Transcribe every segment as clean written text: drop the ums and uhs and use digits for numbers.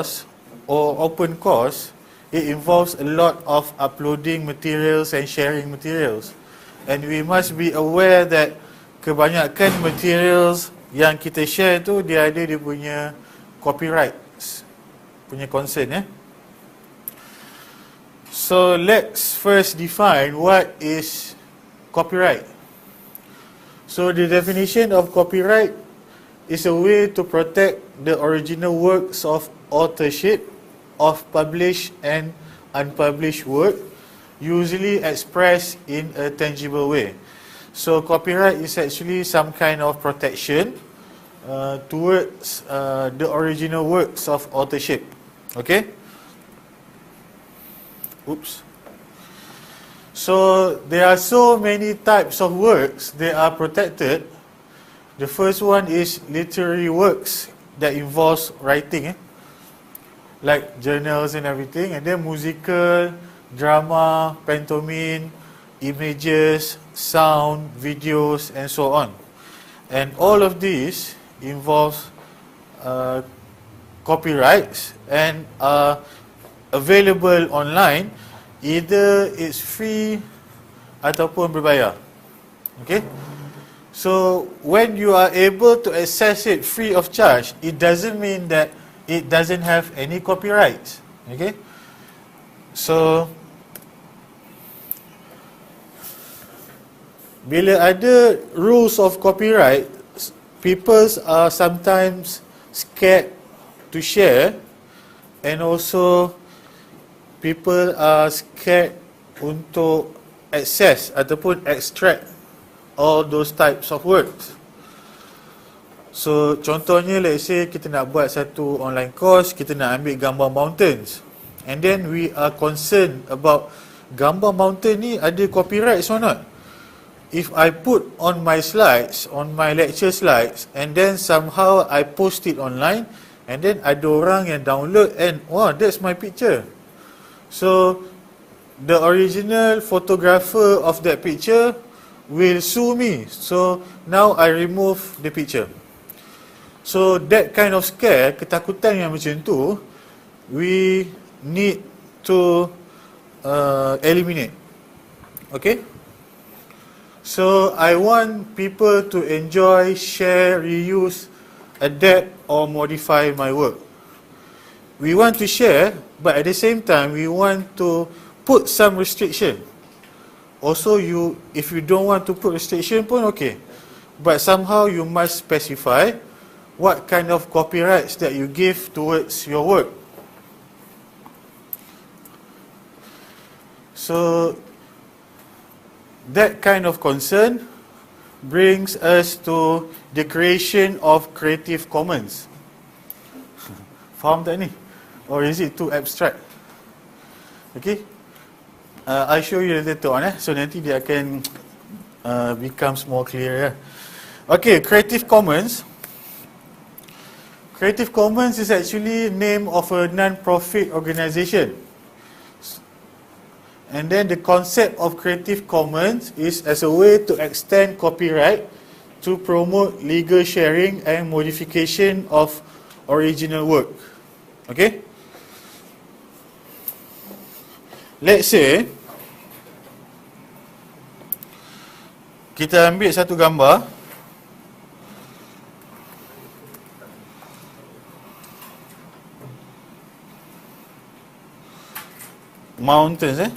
course or open course, it involves a lot of uploading materials and sharing materials. And we must be aware that kebanyakan materials yang kita share tu dia ada dia punya copyright punya concern. So let's first define what is copyright. So the definition of copyright is a way to protect the original works of authorship of published and unpublished work, usually expressed in a tangible way. So copyright is actually some kind of protection towards the original works of authorship. Okay? Oops. So there are so many types of works that are protected. The first one is literary works that involves writing, like journals and everything, and then musical, drama, pantomime, images, sound, videos, and so on. And all of these involves copyrights and are available online, either it's free ataupun berbayar. Okay? So when you are able to access it free of charge, it doesn't mean that it doesn't have any copyrights. Okay? So bila ada rules of copyright, people are sometimes scared to share, and also people are scared untuk access ataupun extract all those types of works. So contohnya, let's say kita nak buat satu online course, kita nak ambil gambar mountains, and then we are concerned about gambar mountain ni ada copyright or not. If I put on my slides, on my lecture slides, and then somehow I post it online, and then ada orang yang download and wow, that's my picture. So the original photographer of that picture will sue me. So now I remove the picture. So that kind of scare, ketakutan yang macam tu, we need to eliminate. Okay? So I want people to enjoy, share, reuse, adapt or modify my work. We want to share, but at the same time we want to put some restriction. Also, if you don't want to put restriction pun okay, but somehow you must specify what kind of copyrights that you give towards your work. So that kind of concern brings us to the creation of Creative Commons. Faham tak ni? Or is it too abstract? Okay, I'll show you later on. So nanti dia akan becomes more clear. Okay, Creative Commons. Creative Commons is actually name of a non-profit organisation. And then the concept of Creative Commons is as a way to extend copyright to promote legal sharing and modification of original work. Okay? Let's say kita ambil satu gambar, mountains.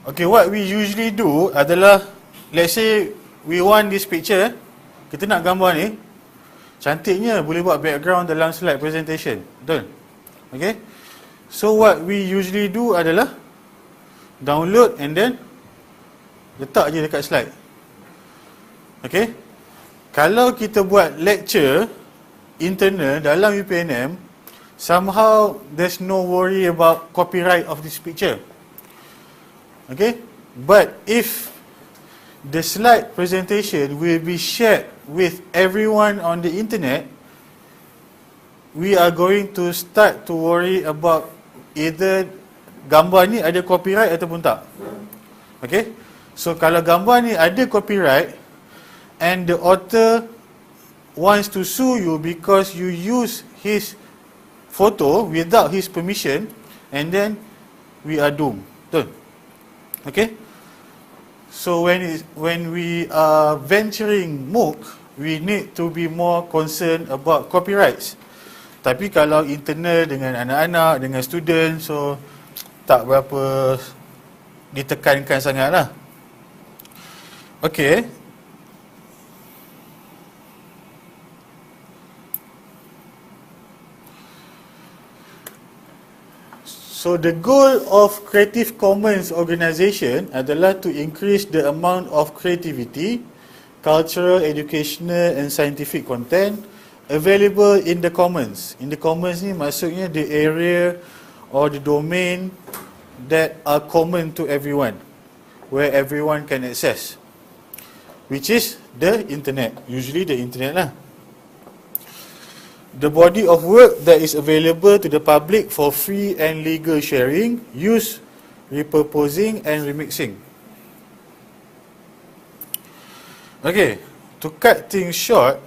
Okay, what we usually do adalah, let's say we want this picture, kita nak gambar ni cantiknya, boleh buat background dalam slide presentation, betul? Okay, so what we usually do adalah download and then letak je dekat slide. Okay, kalau kita buat lecture internal dalam UPNM, somehow there's no worry about copyright of this picture. Okay, but if the slide presentation will be shared with everyone on the internet, we are going to start to worry about either gambar ni ada copyright ataupun tak. Okay, so kalau gambar ni ada copyright and the author wants to sue you because you use his photo without his permission, and then we are doomed. Betul? Okay? So when we are venturing MOOC, we need to be more concerned about copyrights. Tapi kalau internal dengan anak-anak, dengan student, so tak berapa ditekankan sangat lah. Okay. So the goal of Creative Commons organisation adalah to increase the amount of creativity, cultural, educational and scientific content available in the commons. In the commons ni maksudnya the area or the domain that are common to everyone, where everyone can access, which is the internet, usually the internet lah. The body of work that is available to the public for free and legal sharing, use, repurposing and remixing. Okay, to cut things short,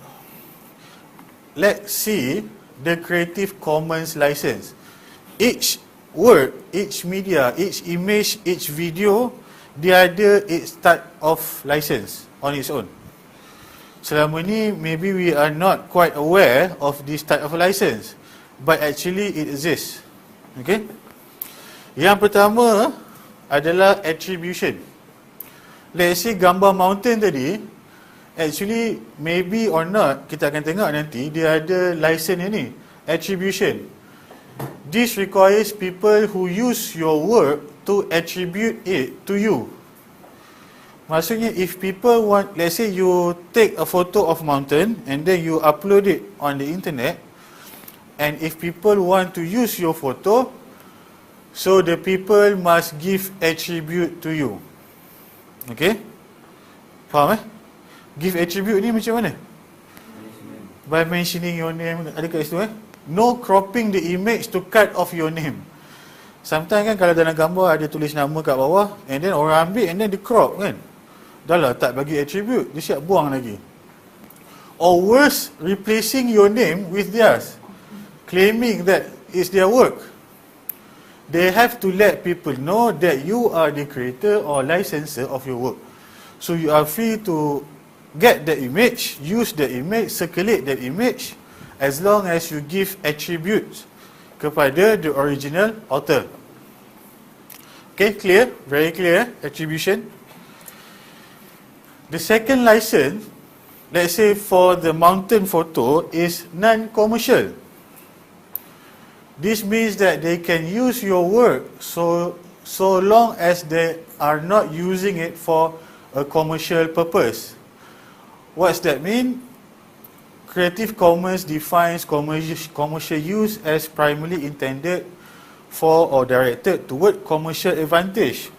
let's see the Creative Commons license. Each work, each media, each image, each video, dia ada its type of license on its own. Selama ni, maybe we are not quite aware of this type of license, but actually it exists. Okay? Yang pertama adalah attribution. Let's say gambar mountain tadi, actually maybe or not, kita akan tengok nanti, dia ada license ni, attribution. This requires people who use your work to attribute it to you. Maksudnya, if people want, let's say you take a photo of mountain and then you upload it on the internet, and if people want to use your photo, so the people must give attribute to you. Okay? Faham Give attribute ni macam mana? By mentioning your name. Ada kat situ No cropping the image to cut off your name. Sometimes kan kalau dalam gambar ada tulis nama kat bawah, and then orang ambil and then dia crop kan. Dah lah tak bagi attribute, dia siap buang lagi. Or worse, replacing your name with theirs, claiming that it's their work. They have to let people know that you are the creator or licensor of your work. So you are free to get the image, use the image, circulate that image, as long as you give attributes kepada the original author. Okay, clear? Very clear, attribution. The second license, let's say for the mountain photo, is non-commercial. This means that they can use your work so long as they are not using it for a commercial purpose. What's that mean? Creative Commons defines commercial use as primarily intended for or directed toward commercial advantage.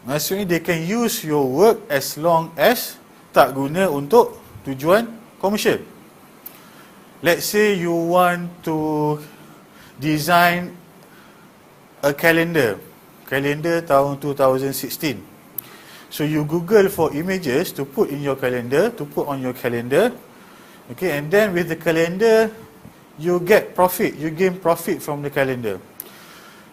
Maksudnya they can use your work as long as tak guna untuk tujuan komersial. Let's say you want to design a calendar tahun 2016. So you Google for images to put in your calendar, to put on your calendar. Okay, and then with the calendar, you get profit, you gain profit from the calendar.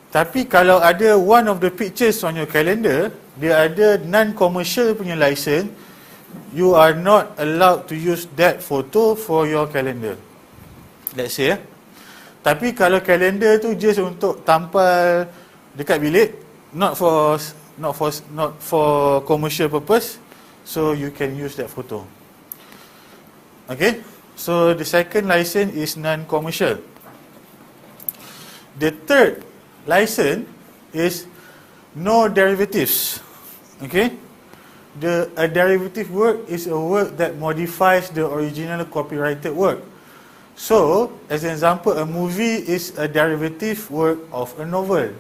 Tapi kalau ada one of the pictures on your calendar, dia ada non-commercial punya license, you are not allowed to use that photo for your calendar. Let's say Tapi kalau kalender tu just untuk tampal dekat bilik, not for commercial purpose, so you can use that photo. Okay, so the second license is non-commercial. The third license is no derivatives. Okay, a derivative work is a work that modifies the original copyrighted work. So, as an example, a movie is a derivative work of a novel.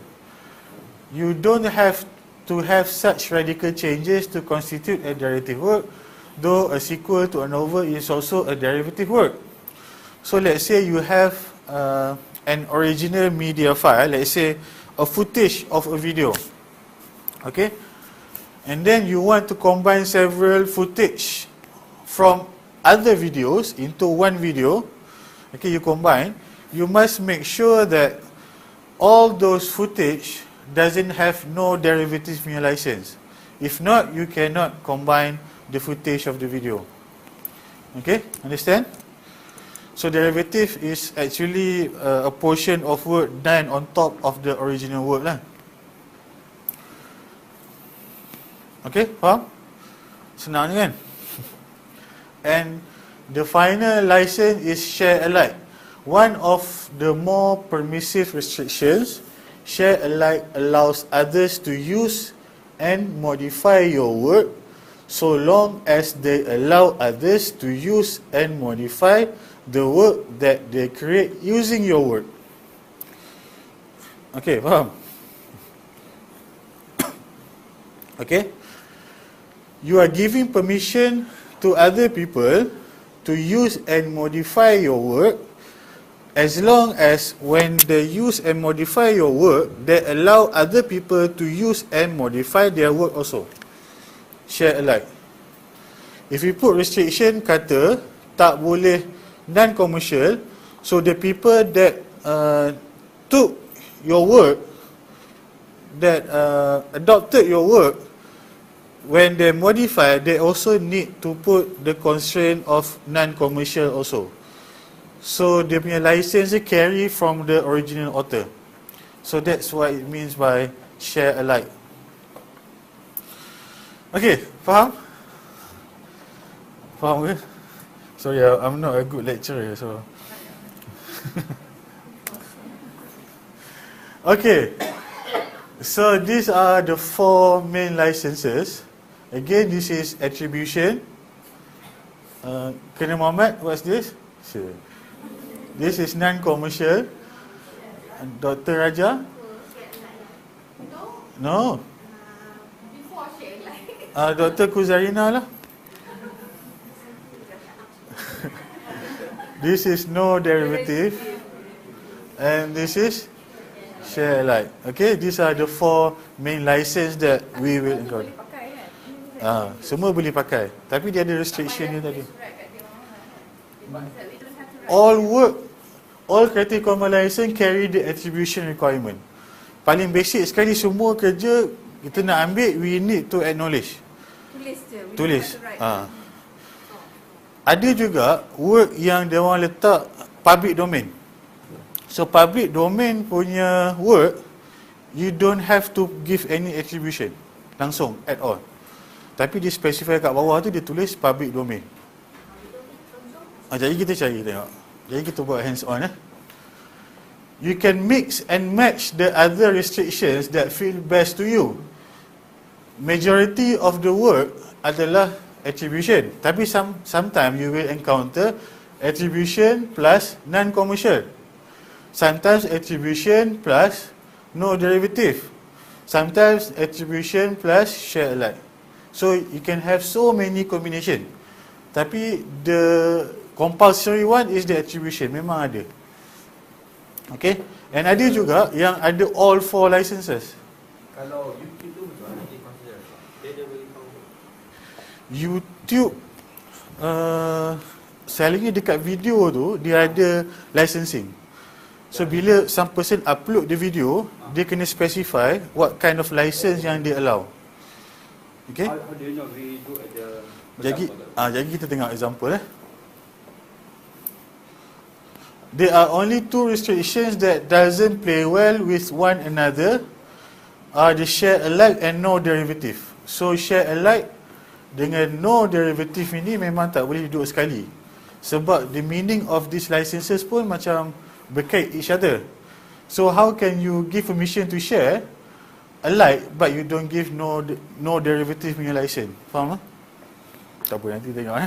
You don't have to have such radical changes to constitute a derivative work, though a sequel to a novel is also a derivative work. So let's say you have an original media file, let's say a footage of a video, okay, and then you want to combine several footage from other videos into one video. okay, you combine, you must make sure that all those footage doesn't have no derivative in your license. If not, you cannot combine the footage of the video. Okay, understand? So derivative is actually a portion of work done on top of the original work lah. Okay, faham? Senang kan? And the final license is share alike. One of the more permissive restrictions, share alike allows others to use and modify your work so long as they allow others to use and modify the work that they create using your work. Okay, faham? Okay? You are giving permission to other people to use and modify your work as long as when they use and modify your work, they allow other people to use and modify their work also. Share alike. If you put restriction kata tak boleh non-commercial, so the people that took your work, that adopted your work, when they modify, they also need to put the constraint of non-commercial also. So dia punya license carry from the original author. So that's what it means by share alike. Okay, faham? Faham ke? Sorry, I'm not a good lecturer, so. Okay, so these are the 4 main licenses. Again, this is attribution. Kena Muhammad, what's this? Sure. This is non-commercial. Dr. Raja? No. Dr. Kuzarina lah. This is no derivative. And this is share alike. Okay, these are the 4 main license that we will encounter. Semua boleh pakai, tapi dia ada restriction dia tadi. All work, all creative commons license carry the attribution requirement. Paling basic sekali, semua kerja kita nak ambil, we need to acknowledge. Tulis. Ada juga work yang dia orang letak public domain. So public domain punya work, you don't have to give any attribution langsung at all. Tapi dia specify kat bawah tu, dia tulis public domain. Jadi kita cari tengok. Jadi kita buat hands on. You can mix and match the other restrictions that feel best to you. Majority of the work adalah attribution. Tapi sometimes you will encounter attribution plus non-commercial. Sometimes attribution plus no derivative. Sometimes attribution plus share alike. So you can have so many combination. Tapi the compulsory one is the attribution. Memang ada. Okay. And ada juga yang ada all 4 licenses. Kalau YouTube tu macam mana dia consider? Dia boleh cover. YouTube selingnya dekat video tu, dia ada licensing. So bila some person upload the video, dia kena specify what kind of license yang dia allow. Okay? How do you know we do the jadi kita tengok example. There are only 2 restrictions that doesn't play well with one another, are the share alike and no derivative. So share alike dengan no derivative ini memang tak boleh duduk sekali. Sebab the meaning of these licenses pun macam berkait each other. So how can you give permission to share alike but you don't give no derivative punya license? Faham tak? Tak apa, nanti tengok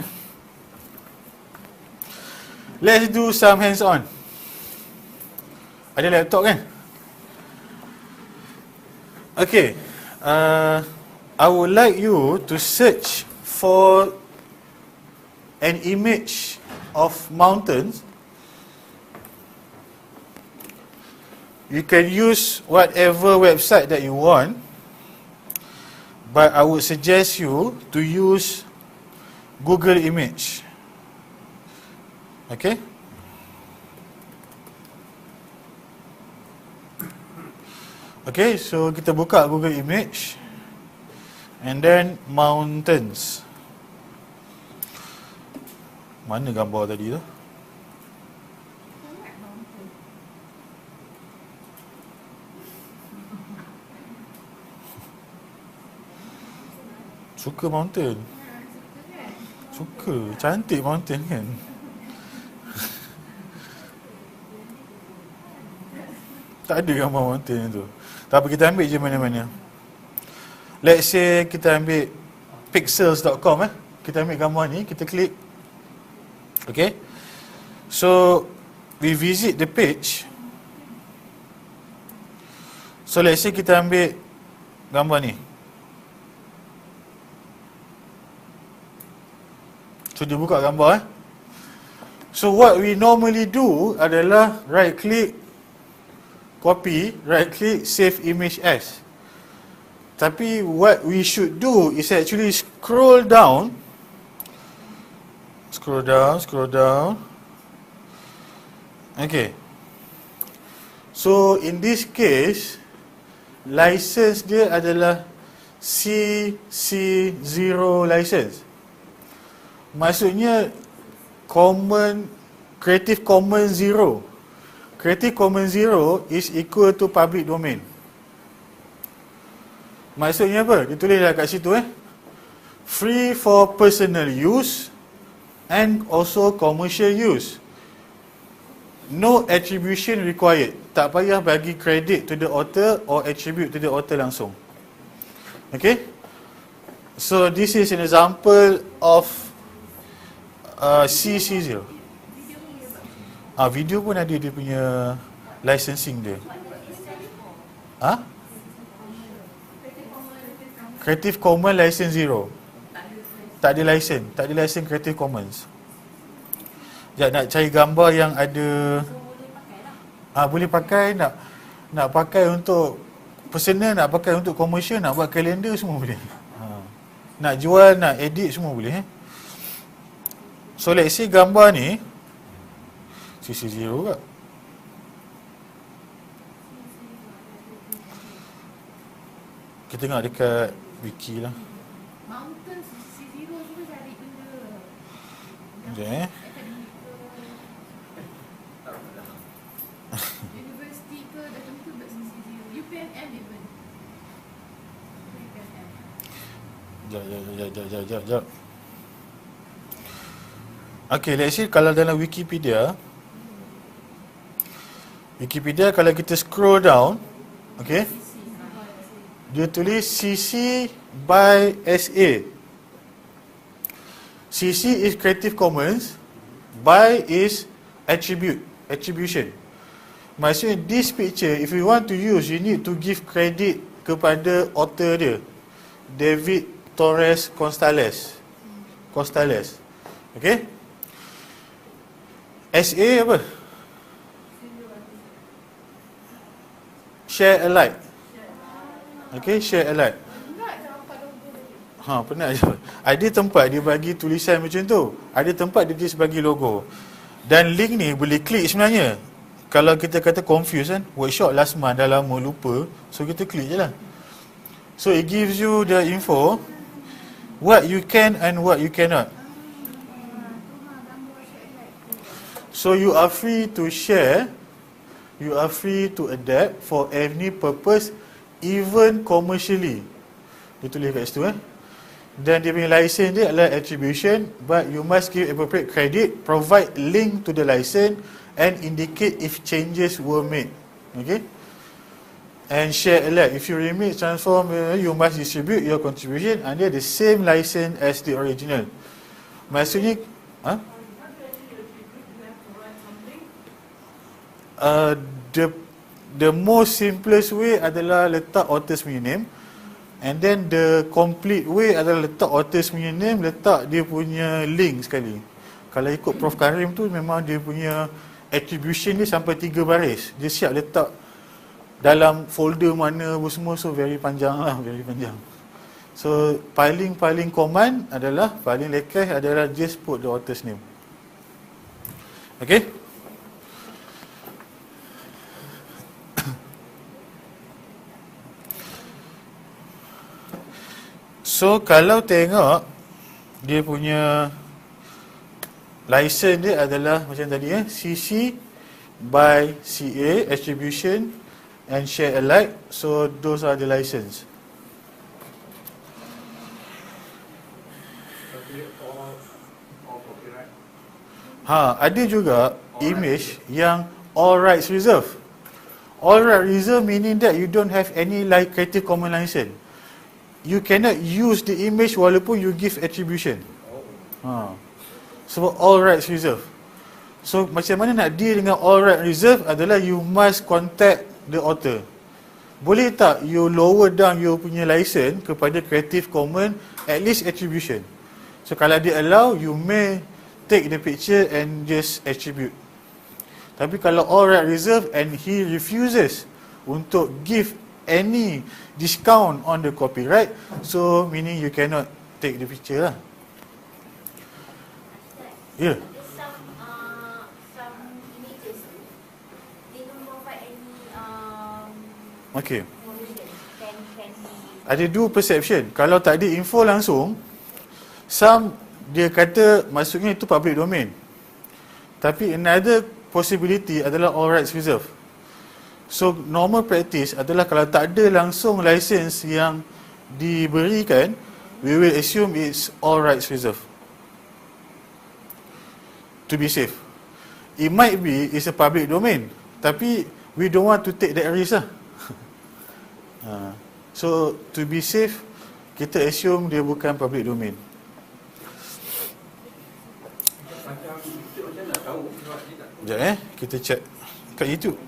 Let's do some hands on. Ada laptop kan? Okay, I would like you to search for an image of mountains. You can use whatever website that you want, but I would suggest you to use Google Image. Okay? Okay, so kita buka Google Image and then mountains. Mana gambar tadi tu? Suka mountain. Suka, cantik mountain kan. Tak ada gambar mountain tu. Tapi kita ambil je mana-mana. Let's say kita ambil pixels.com Kita ambil gambar ni, kita klik. Okay. So we visit the page. So let's say kita ambil gambar ni. So dia buka gambar So what we normally do adalah right click, copy, right click, save image as. Tapi what we should do is actually scroll down. Scroll down. Okay. So in this case, license dia adalah CC0 license. Maksudnya Creative Commons 0. Creative Commons 0 is equal to public domain. Maksudnya apa? Dia tulislah kat situ free for personal use and also commercial use. No attribution required. Tak payah bagi credit to the author or attribute to the author langsung. Okay? So this is an example of CC0. Video pun ada dia punya licensing dia. Creative Commons license 0. Tak ada license Creative Commons. Sekejap, nak cari gambar yang ada. Boleh pakai, nak pakai untuk personal, nak pakai untuk commercial, nak buat kalender, semua boleh. Nak jual, nak edit, semua boleh. So let's say gambar ni CC0 ke? Kita tengok dekat wiki lah. Mountain CC0 juga cari benda. Sekejap University ke dah tentu buat CC0. UPNM even. UPNM. Sekejap. Okay, let's say kalau dalam Wikipedia kalau kita scroll down, okay, dia tulis CC by SA. CC is Creative Commons, by is attribution. Maksudnya this picture, if you want to use, you need to give credit kepada author dia, David Torres Constales. Okay. SA apa? Share alike. Okay, share alike. Penat je. Ada tempat dia bagi tulisan macam tu, ada tempat dia just bagi logo. Dan link ni boleh klik sebenarnya. Kalau kita kata confused kan, workshop last month dah lama lupa, so kita klik je lah. So it gives you the info what you can and what you cannot. So you are free to share, you are free to adapt for any purpose, even commercially. Dia tulis kat situ Dan dia punya license dia adalah attribution, but you must give appropriate credit, provide link to the license and indicate if changes were made. Okay? And share alike. If you remix, transform, you must distribute your contribution under the same license as the original. Maksudnya the most simplest way adalah letak author's punya name, and then the complete way adalah letak author's punya name, letak dia punya link sekali. Kalau ikut Prof Karim tu memang dia punya attribution dia sampai 3 baris. Dia siap letak dalam folder mana apa semua, so very panjang. So paling common adalah, paling lekeh adalah just put the author's name. Okay? So kalau tengok dia punya license dia adalah macam tadi CC by CA, attribution and share alike. So those are the license. All copyright. Ada juga image yang all rights reserved. All rights reserved meaning that you don't have any like Creative Commons license. You cannot use the image walaupun you give attribution. So all rights reserved. So macam mana nak deal dengan all rights reserved adalah you must contact the author. Boleh tak you lower down you punya license kepada Creative Commons at least attribution. So kalau dia allow, you may take the picture and just attribute. Tapi kalau all right reserved and he refuses untuk give any discount on the copyright, so meaning you cannot take the picture lah. Ya. Yeah. Some images they don't provide any Okay. can be. Ada dua perception. Kalau tak ada info langsung, some dia kata maksudnya itu public domain. Tapi another possibility adalah all rights reserved. So normal practice adalah kalau tak ada langsung license yang diberikan, we will assume it's all rights reserved. To be safe. It might be it's a public domain, tapi we don't want to take that risk lah. So to be safe, kita assume dia bukan public domain. Macam kita macam nak tahu sebab dia tak. Sekejap kita check kat YouTube. Sekejap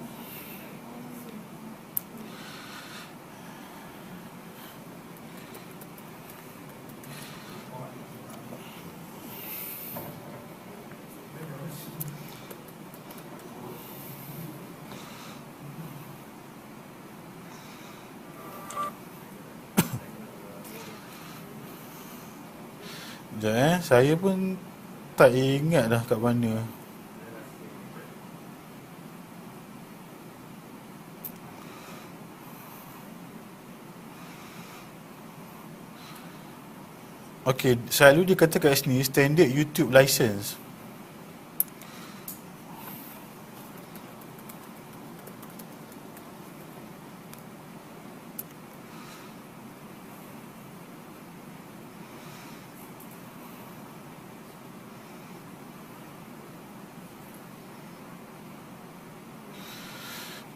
saya pun tak ingat dah kat mana. Okey, selalu dia kata kat sini standard YouTube license.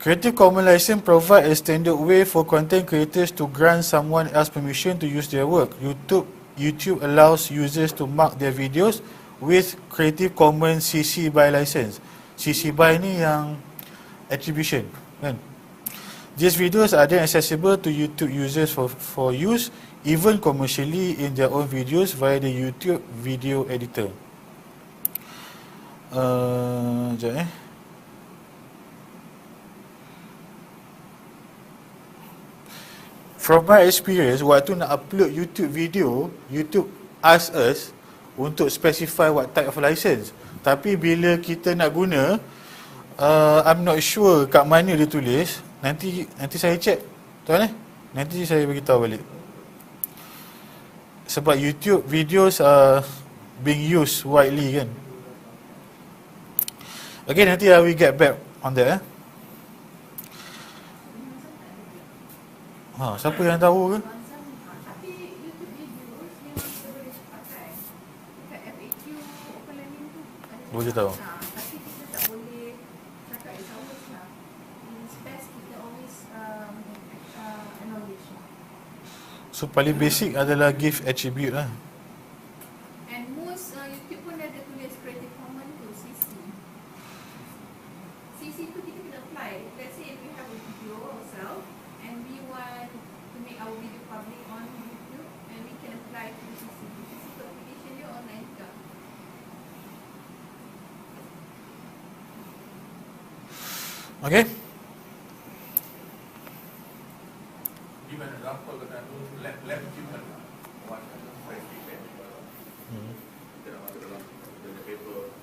Creative Commons license provide a standard way for content creators to grant someone else permission to use their work. YouTube allows users to mark their videos with Creative Commons CC BY license. CC BY ni yang attribution, kan? These videos are then accessible to YouTube users for use even commercially in their own videos via the YouTube video editor. Sekejap From my experience, waktu nak upload YouTube video, YouTube ask us untuk specify what type of license. Tapi bila kita nak guna, I'm not sure kat mana dia tulis. Nanti saya check, tuan nanti saya beritahu balik. Sebab YouTube videos are being used widely, kan. Okay, nanti I will get back on that. Siapa yang tahu ke? Tapi YouTube videos memang kita boleh pakai. Dekat FAQ open learning tu ada. Boleh tahu. Tapi kita tak boleh cakap it's ours lah. It's best kita always acknowledge. So paling basic adalah give attribute lah. And most YouTube pun ada tulis Creative Commons tu CC. CC tu kita kena apply. Let's say if we have a video ourselves and we want to make our video public on YouTube, and we can apply to CC. CC tu application dia online juga. Okay? Even example kata tu lab human one specific paper. Kita nak masuk dalam the paper.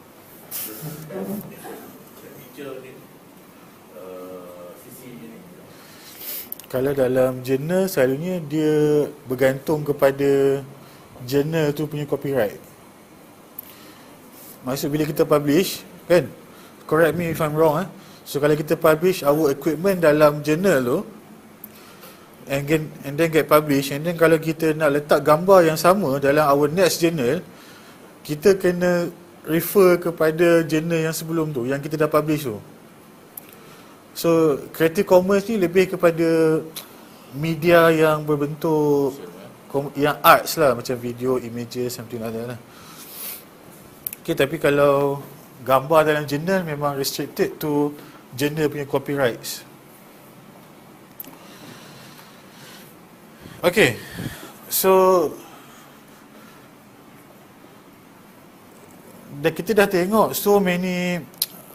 The teacher ni CC ni. Kalau dalam jurnal selalunya dia bergantung kepada jurnal tu punya copyright. Maksud bila kita publish, kan? Correct me if I'm wrong. So kalau kita publish our equipment dalam jurnal tu, and then get published, and then kalau kita nak letak gambar yang sama dalam our next journal, kita kena refer kepada jurnal yang sebelum tu, yang kita dah publish tu. So Creative Commons ni lebih kepada media yang berbentuk yang arts lah, macam video, images, something like that lah. Okay, tapi kalau gambar dalam jurnal memang restricted to jurnal punya copyrights. Okay, so kita dah tengok so many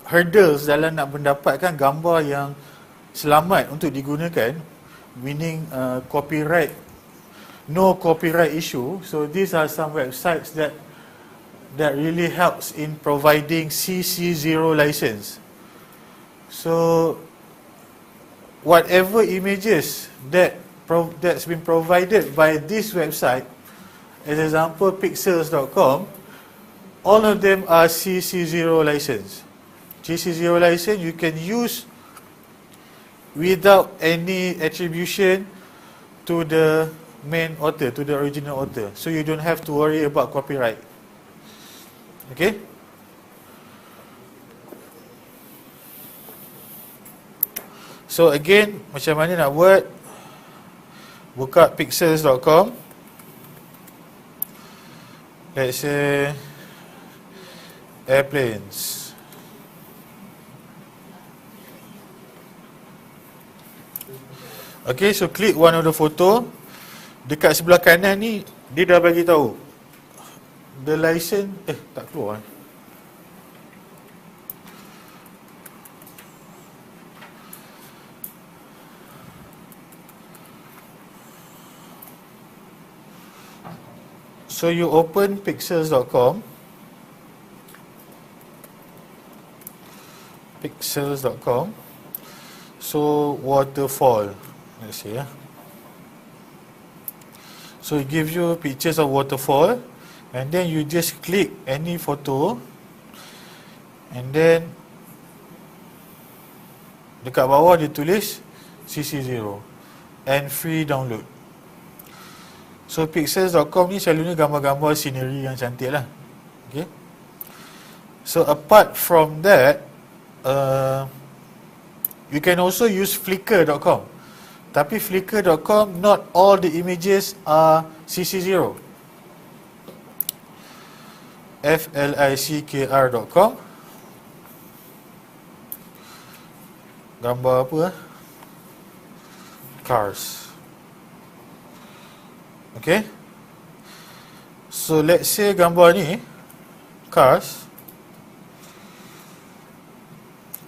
hurdles dalam nak mendapatkan gambar yang selamat untuk digunakan, meaning copyright, no copyright issue. So these are some websites that really helps in providing CC0 license. So whatever images that's been provided by this website, as example pixels.com, all of them are CC0 license. CC0 license you can use without any attribution to the main author, to the original author. So you don't have to worry about copyright. Okay? So again, macam mana nak buat? Buka pixels.com. Let's say airplanes. Okay, so click one of the photo. Dekat sebelah kanan ni dia dah bagi tahu the license tak keluar. So you open pixels.com. Pixels.com. So waterfall, let's see. So it gives you pictures of waterfall, and then you just click any photo, and then dekat bawah dia tulis CC0 and free download. So pixels.com ni selalunya gambar-gambar scenery yang cantik lah. Okay. So apart from that, you can also use flickr.com. Tapi flickr.com, not all the images are CC0. flickr.com. Gambar apa? Cars. Okay. So let's say gambar ni cars.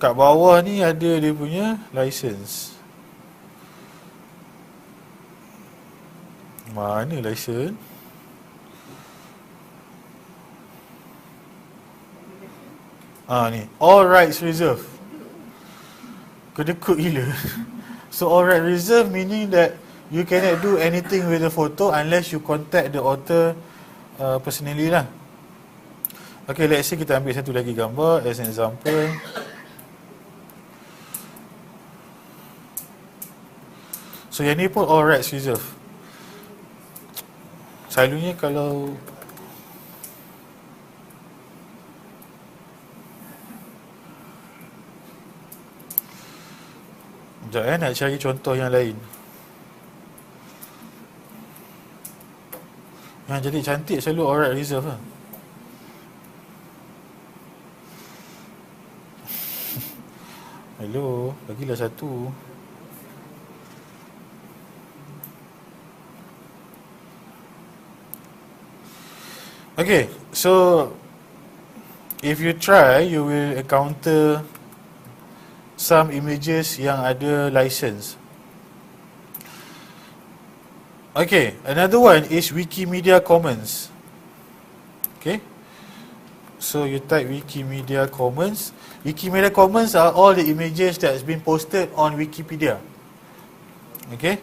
Kat bawah ni ada dia punya license. Mana license? Ni, all rights reserved. Kedekut gila. So all rights reserved meaning that you cannot do anything with the photo unless you contact the author personally lah. Okay, let's say kita ambil satu lagi gambar as an example. So yang ni pun all rights reserved. Selalunya kalau sekejap nak cari contoh yang lain yang jadi cantik, selalu all right reserve lah. Hello, bagilah satu. Okay, so if you try, you will encounter some images yang ada license. Okay, another one is Wikimedia Commons. Okay, so you type Wikimedia Commons. Wikimedia Commons are all the images that's been posted on Wikipedia. Okay.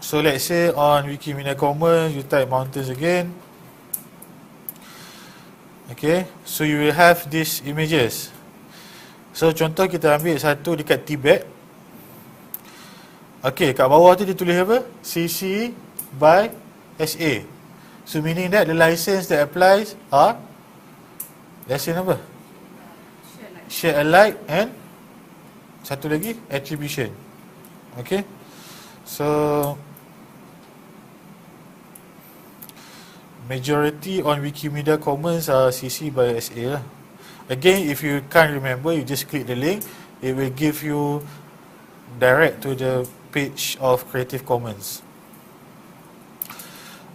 So let's say on Wikimedia Commons you type mountains again. Okay, so you will have these images. So contoh kita ambil satu dekat Tibet. Okay, kat bawah tu dia tulis apa? CC by SA. So meaning that the license that applies are license apa? Share alike and satu lagi attribution. Okay, so majority on Wikimedia Commons are CC by SA lah. Again, if you can't remember, you just click the link. It will give you direct to the page of Creative Commons.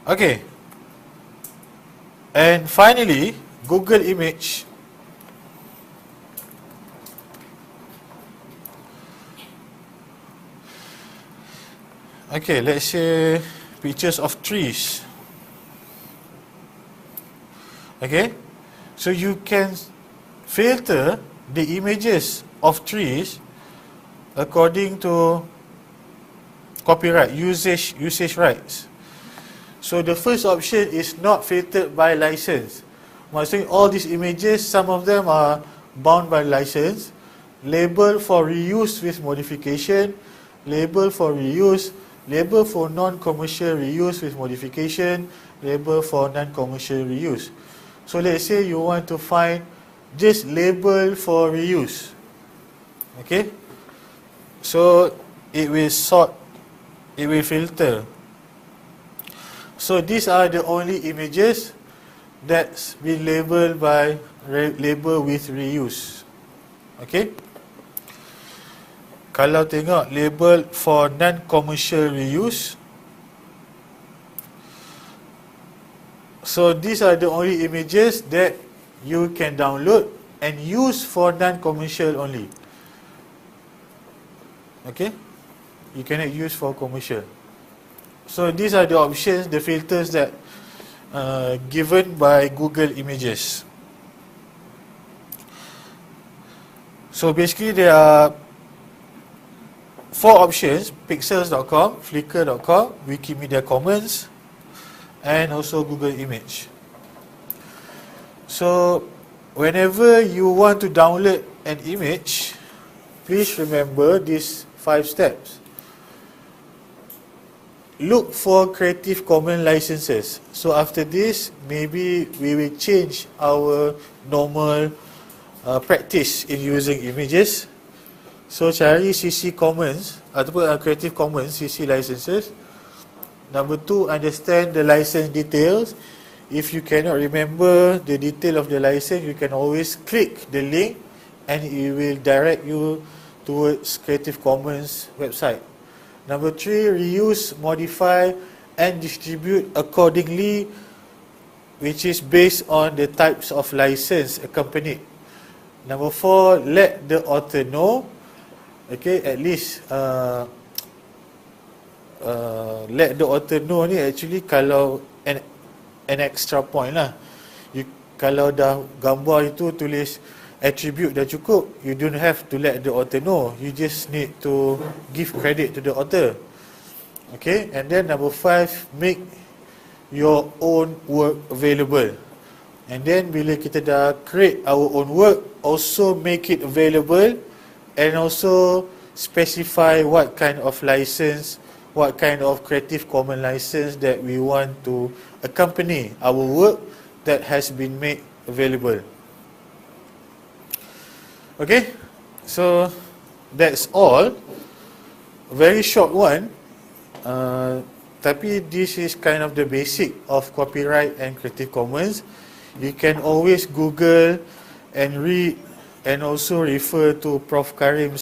Okay. And finally, Google Image. Okay, let's say pictures of trees. Okay, so you can filter the images of trees according to copyright, usage rights. So the first option is not filtered by license. Maksudnya all these images, some of them are bound by license, label for reuse with modification, label for reuse, label for non-commercial reuse with modification, label for non-commercial reuse. So let's say you want to find just label for reuse. Okay, so it will sort, it will filter. So these are the only images that's been labeled by label with reuse. Okay, kalau tengok label for non-commercial reuse, so these are the only images that you can download and use for non-commercial only. Okay, you cannot use for commercial. So these are the options, the filters that given by Google Images. So basically there are 4 options: pixels.com, flickr.com, Wikimedia Commons, and also Google Image. So whenever you want to download an image, please remember these 5 steps. Look for Creative Commons licenses. So after this, maybe we will change our normal practice in using images. So cari CC Commons ataupun Creative Commons CC licenses. Number 2, understand the license details. If you cannot remember the detail of the license, you can always click the link and it will direct you towards Creative Commons website. Number 3, reuse, modify and distribute accordingly, which is based on the types of license accompanied. Number 4, let the author know. Okay, at least let the author know ni actually kalau an extra point lah. Kalau dah gambar itu tulis attribute dah cukup, you don't have to let the author know. You just need to give credit to the author. Okay, and then number 5, make your own work available. And then bila kita dah create our own work, also make it available and also specify what kind of license, what kind of Creative Commons license that we want to accompany our work that has been made available. Okay, so that's all. Very short one, tapi this is kind of the basic of copyright and Creative Commons. You can always Google and read and also refer to Prof. Karim's